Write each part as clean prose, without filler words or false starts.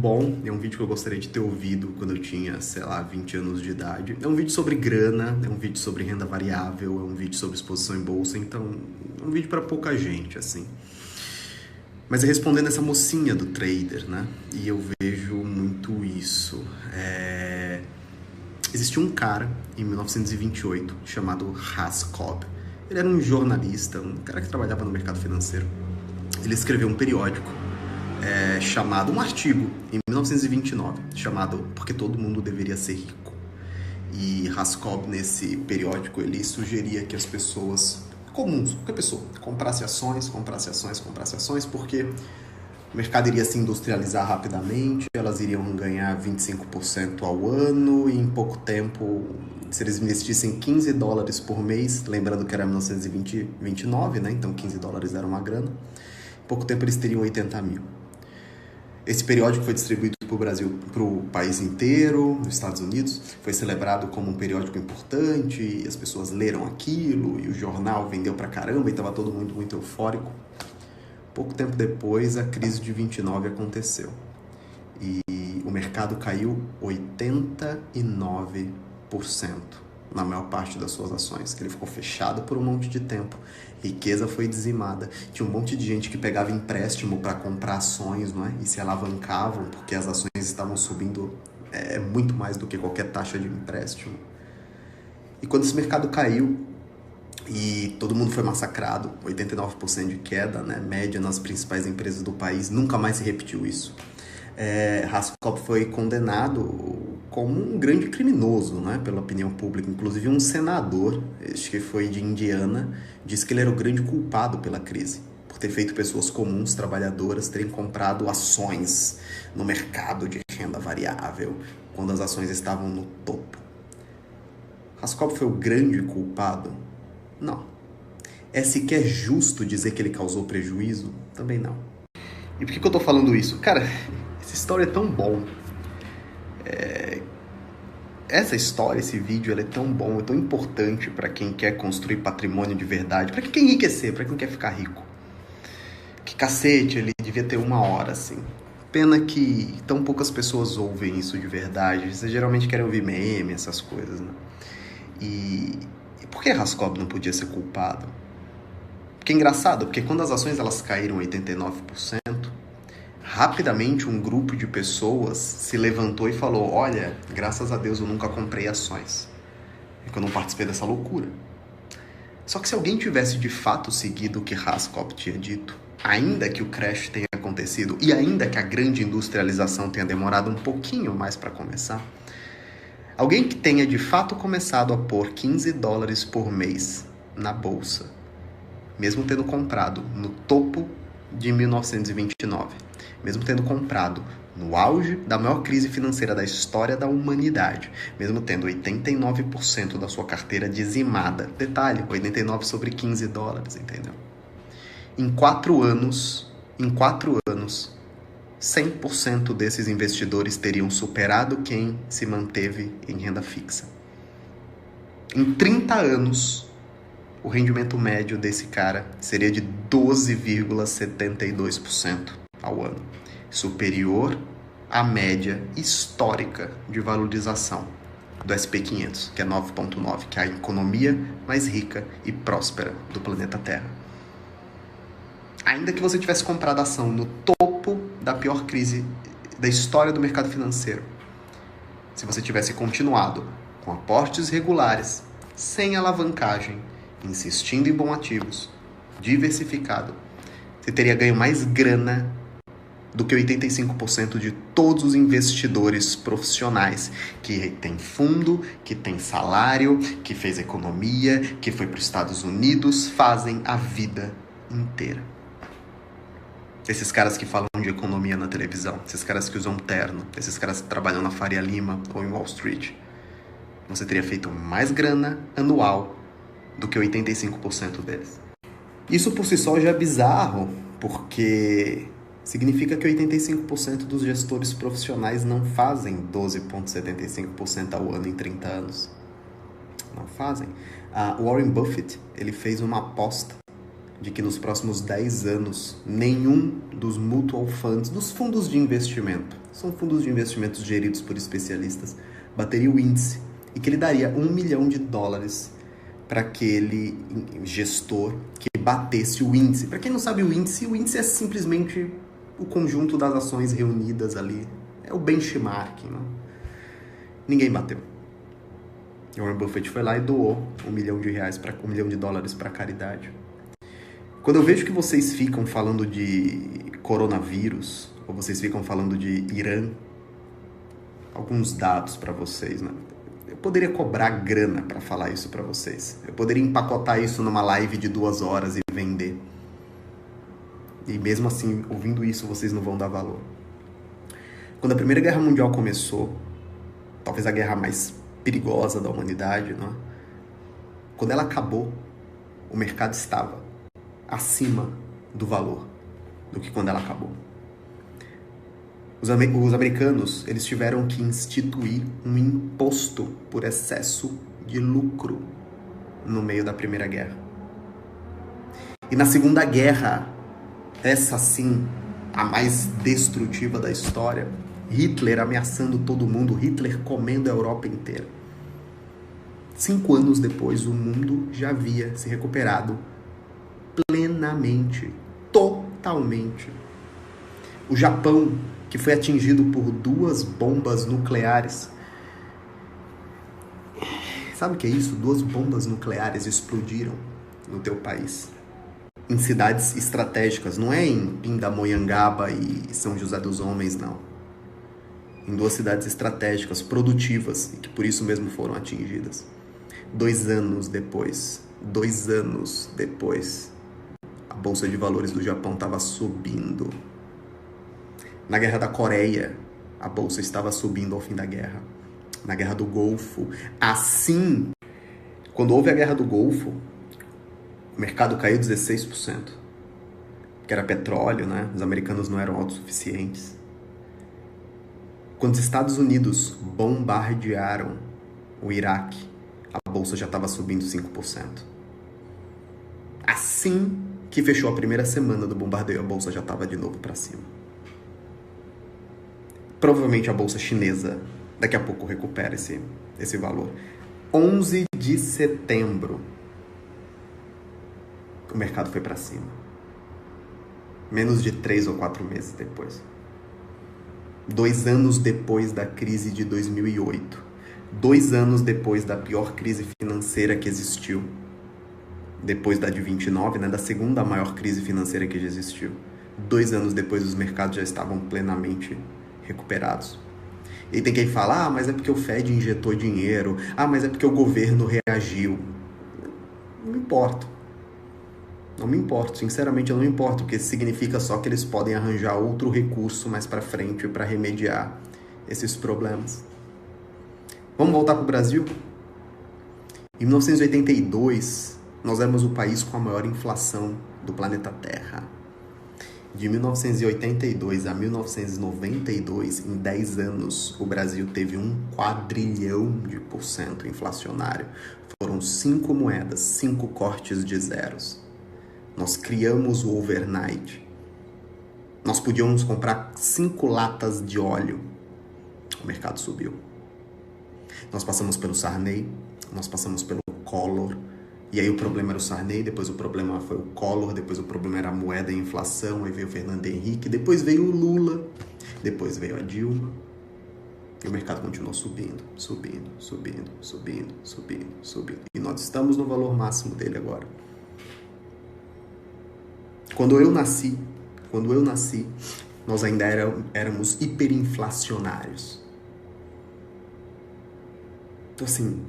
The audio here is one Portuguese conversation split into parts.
bom, é um vídeo que eu gostaria de ter ouvido quando eu tinha, sei lá, 20 anos de idade. É um vídeo sobre grana, é um vídeo sobre renda variável, é um vídeo sobre exposição em bolsa, então é um vídeo para pouca gente, assim. Mas é respondendo essa mocinha do trader, né? E eu vejo muito isso. Existia um cara, em 1928, chamado Has Cobb. Ele era um jornalista, um cara que trabalhava no mercado financeiro. Ele escreveu um periódico chamado, um artigo, em 1929, chamado Porque Todo Mundo Deveria Ser Rico. E Has Cobb, nesse periódico, ele sugeria que as pessoas comuns, qualquer pessoa, comprasse ações, porque o mercado iria se industrializar rapidamente, elas iriam ganhar 25% ao ano e em pouco tempo, se eles investissem $15 por mês, lembrando que era 1929, né? Então $15 era uma grana, em pouco tempo eles teriam 80 mil. Esse periódico foi distribuído para o Brasil, para o país inteiro, nos Estados Unidos, foi celebrado como um periódico importante, e as pessoas leram aquilo, e o jornal vendeu pra caramba, e estava todo mundo muito eufórico. Pouco tempo depois, a crise de 29 aconteceu. E o mercado caiu 89% na maior parte das suas ações, que ele ficou fechado por um monte de tempo. Riqueza foi dizimada. Tinha um monte de gente que pegava empréstimo para comprar ações, não é? E se alavancavam, porque as ações estavam subindo muito mais do que qualquer taxa de empréstimo. E quando esse mercado caiu, e todo mundo foi massacrado, 89% de queda, né, média nas principais empresas do país, nunca mais se repetiu isso. Has Cobb foi condenado como um grande criminoso, né, pela opinião pública. Inclusive um senador, acho que foi de Indiana, disse que ele era o grande culpado pela crise, por ter feito pessoas comuns, trabalhadoras, terem comprado ações no mercado de renda variável, quando as ações estavam no topo. Has Cobb foi o grande culpado? Não. É sequer justo dizer que ele causou prejuízo? Também não. E por que eu tô falando isso? Cara, essa história é tão bom. Essa história, esse vídeo, ele é tão bom, é tão importante para quem quer construir patrimônio de verdade, para quem quer enriquecer, para quem quer ficar rico. Que cacete, ele devia ter 1 hora, assim. Pena que tão poucas pessoas ouvem isso de verdade. Vocês geralmente querem ouvir meme, essas coisas, né? E por que Has Cobb não podia ser culpado? Porque é engraçado, porque quando as ações elas caíram 89%, rapidamente um grupo de pessoas se levantou e falou: olha, graças a Deus eu nunca comprei ações, porque eu não participei dessa loucura. Só que se alguém tivesse de fato seguido o que Has Cobb tinha dito, ainda que o crash tenha acontecido e ainda que a grande industrialização tenha demorado um pouquinho mais para começar, alguém que tenha de fato começado a pôr $15 por mês na bolsa, mesmo tendo comprado no topo de 1929, mesmo tendo comprado no auge da maior crise financeira da história da humanidade, mesmo tendo 89% da sua carteira dizimada, detalhe, 89 sobre $15, entendeu? Em 4 anos, 100% desses investidores teriam superado quem se manteve em renda fixa. Em 30 anos, o rendimento médio desse cara seria de 12,72% ao ano, superior à média histórica de valorização do S&P 500, que é 9,9, que é a economia mais rica e próspera do planeta Terra. Ainda que você tivesse comprado ação no topo da pior crise da história do mercado financeiro, se você tivesse continuado com aportes regulares, sem alavancagem, insistindo em bons ativos, diversificado, você teria ganho mais grana do que 85% de todos os investidores profissionais que tem fundo, que tem salário, que fez economia, que foi para os Estados Unidos, fazem a vida inteira. Esses caras que falam de economia na televisão, esses caras que usam terno, esses caras que trabalham na Faria Lima ou em Wall Street, você teria feito mais grana anual do que 85% deles. Isso por si só já é bizarro, porque significa que 85% dos gestores profissionais não fazem 12,75% ao ano em 30 anos. Não fazem. O Warren Buffett, ele fez uma aposta de que nos próximos 10 anos, nenhum dos mutual funds, dos fundos de investimento, são fundos de investimentos geridos por especialistas, bateria o índice e que ele daria $1 milhão para aquele gestor que batesse o índice. Para quem não sabe, o índice é simplesmente o conjunto das ações reunidas ali. É o benchmark, né? Ninguém bateu. Warren Buffett foi lá e doou $1 milhão para caridade. Quando eu vejo que vocês ficam falando de coronavírus, ou vocês ficam falando de Irã, alguns dados para vocês, né? Eu poderia cobrar grana para falar isso para vocês. Eu poderia empacotar isso numa live de 2 horas e vender. E mesmo assim, ouvindo isso, vocês não vão dar valor. Quando a Primeira Guerra Mundial começou, talvez a guerra mais perigosa da humanidade, né? Quando ela acabou, o mercado estava acima do valor do que quando ela acabou. Os americanos, eles tiveram que instituir um imposto por excesso de lucro no meio da Primeira Guerra. E na Segunda Guerra, essa sim, a mais destrutiva da história, Hitler ameaçando todo mundo, Hitler comendo a Europa inteira. 5 anos depois, o mundo já havia se recuperado plenamente, totalmente. O Japão, que foi atingido por 2 bombas nucleares. Sabe o que é isso? 2 bombas nucleares explodiram no teu país. Em cidades estratégicas, não é em Pindamonhangaba e São José dos Homens, não. Em 2 cidades estratégicas, produtivas, e que por isso mesmo foram atingidas. 2 anos depois, a Bolsa de Valores do Japão estava subindo. Na Guerra da Coreia, a Bolsa estava subindo ao fim da guerra. Na Guerra do Golfo. Assim, quando houve a Guerra do Golfo, o mercado caiu 16%. Que era petróleo, né? Os americanos não eram autossuficientes. Quando os Estados Unidos bombardearam o Iraque, a Bolsa já estava subindo 5%. Assim que fechou a primeira semana do bombardeio, a Bolsa já estava de novo para cima. Provavelmente a Bolsa chinesa daqui a pouco recupera esse valor. 11 de setembro, o mercado foi para cima. Menos de 3 ou 4 meses depois. 2 anos depois da crise de 2008. 2 anos depois da pior crise financeira que existiu. Depois da de 29, né, da segunda maior crise financeira que já existiu. 2 anos depois, os mercados já estavam plenamente recuperados. E tem quem fala, mas é porque o Fed injetou dinheiro, mas é porque o governo reagiu. Não me importo. Não me importo, sinceramente eu não me importo, porque significa só que eles podem arranjar outro recurso mais para frente para remediar esses problemas. Vamos voltar para o Brasil? Em 1982, nós éramos o país com a maior inflação do planeta Terra. De 1982 a 1992, em 10 anos, o Brasil teve 1 quadrilhão% inflacionário. Foram 5 moedas, 5 cortes de zeros. Nós criamos o overnight. Nós podíamos comprar 5 latas de óleo. O mercado subiu. Nós passamos pelo Sarney, nós passamos pelo Collor. E aí o problema era o Sarney, depois o problema foi o Collor, depois o problema era a moeda e a inflação, aí veio o Fernando Henrique, depois veio o Lula, depois veio a Dilma. E o mercado continuou subindo. E nós estamos no valor máximo dele agora. Quando eu nasci, nós ainda éramos hiperinflacionários. Então assim,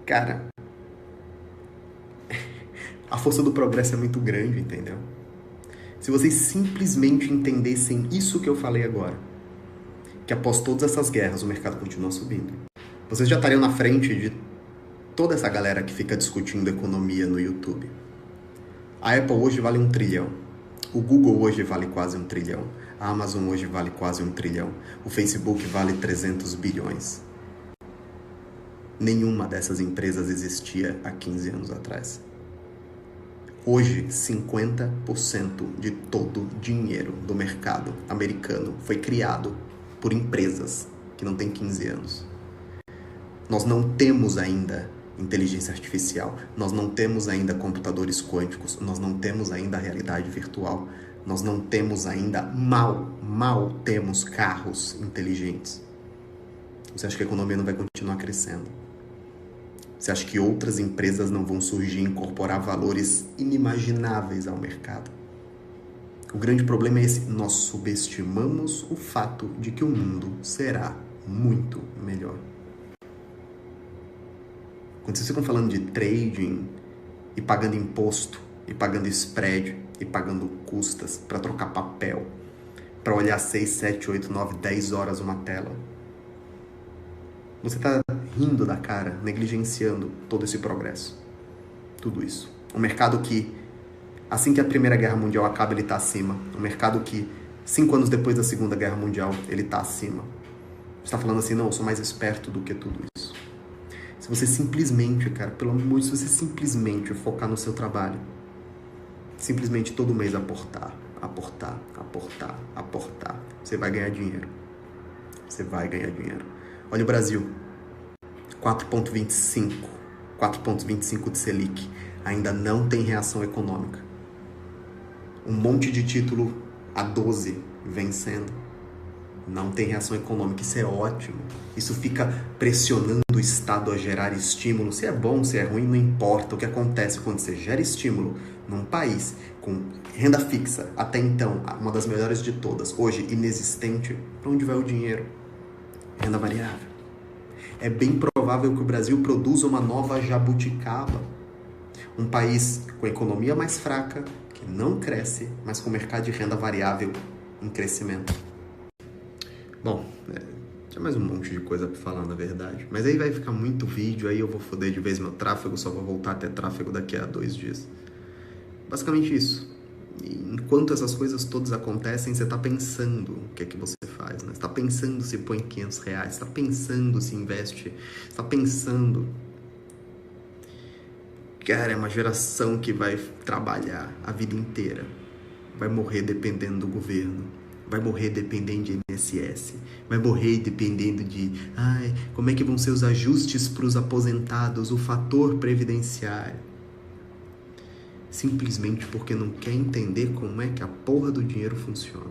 cara, a força do progresso é muito grande, entendeu? Se vocês simplesmente entendessem isso que eu falei agora, que após todas essas guerras o mercado continua subindo, vocês já estariam na frente de toda essa galera que fica discutindo economia no YouTube. A Apple hoje vale 1 trilhão. O Google hoje vale quase 1 trilhão. A Amazon hoje vale quase 1 trilhão. O Facebook vale 300 bilhões. Nenhuma dessas empresas existia há 15 anos atrás. Hoje, 50% de todo o dinheiro do mercado americano foi criado por empresas que não têm 15 anos. Nós não temos ainda inteligência artificial, nós não temos ainda computadores quânticos, nós não temos ainda realidade virtual, nós não temos ainda, mal temos carros inteligentes. Você acha que a economia não vai continuar crescendo? Você acha que outras empresas não vão surgir e incorporar valores inimagináveis ao mercado? O grande problema é esse: nós subestimamos o fato de que o mundo será muito melhor. Quando vocês ficam falando de trading e pagando imposto, e pagando spread, e pagando custas para trocar papel, para olhar 6, 7, 8, 9, 10 horas uma tela, você está rindo da cara, negligenciando todo esse progresso. Tudo isso. Um mercado que, assim que a Primeira Guerra Mundial acaba, ele está acima. Um mercado que, 5 anos depois da Segunda Guerra Mundial, ele está acima. Você está falando assim: não, eu sou mais esperto do que tudo isso. Se você simplesmente, cara, pelo amor de Deus, se você simplesmente focar no seu trabalho, simplesmente todo mês aportar, você vai ganhar dinheiro. Você vai ganhar dinheiro. Olha o Brasil, 4,25 de Selic, ainda não tem reação econômica. Um monte de título a 12 vencendo, não tem reação econômica. Isso é ótimo. Isso fica pressionando o Estado a gerar estímulo. Se é bom, se é ruim, não importa. O que acontece quando você gera estímulo num país com renda fixa, até então uma das melhores de todas, hoje inexistente, para onde vai o dinheiro? Renda variável. É bem provável que o Brasil produza uma nova jabuticaba. Um país com economia mais fraca, que não cresce, mas com mercado de renda variável em crescimento. Bom, tinha mais um monte de coisa pra falar, na verdade. Mas aí vai ficar muito vídeo, aí eu vou foder de vez meu tráfego, só vou voltar a ter tráfego daqui a 2 dias. Basicamente isso. E enquanto essas coisas todas acontecem, você tá pensando o que é que você faz, né? Você tá pensando se põe R$500, você tá pensando se investe, você tá pensando... Cara, é uma geração que vai trabalhar a vida inteira, vai morrer dependendo do governo, vai morrer dependendo de INSS, vai morrer dependendo de como é que vão ser os ajustes para os aposentados, o fator previdenciário. Simplesmente porque não quer entender como é que a porra do dinheiro funciona.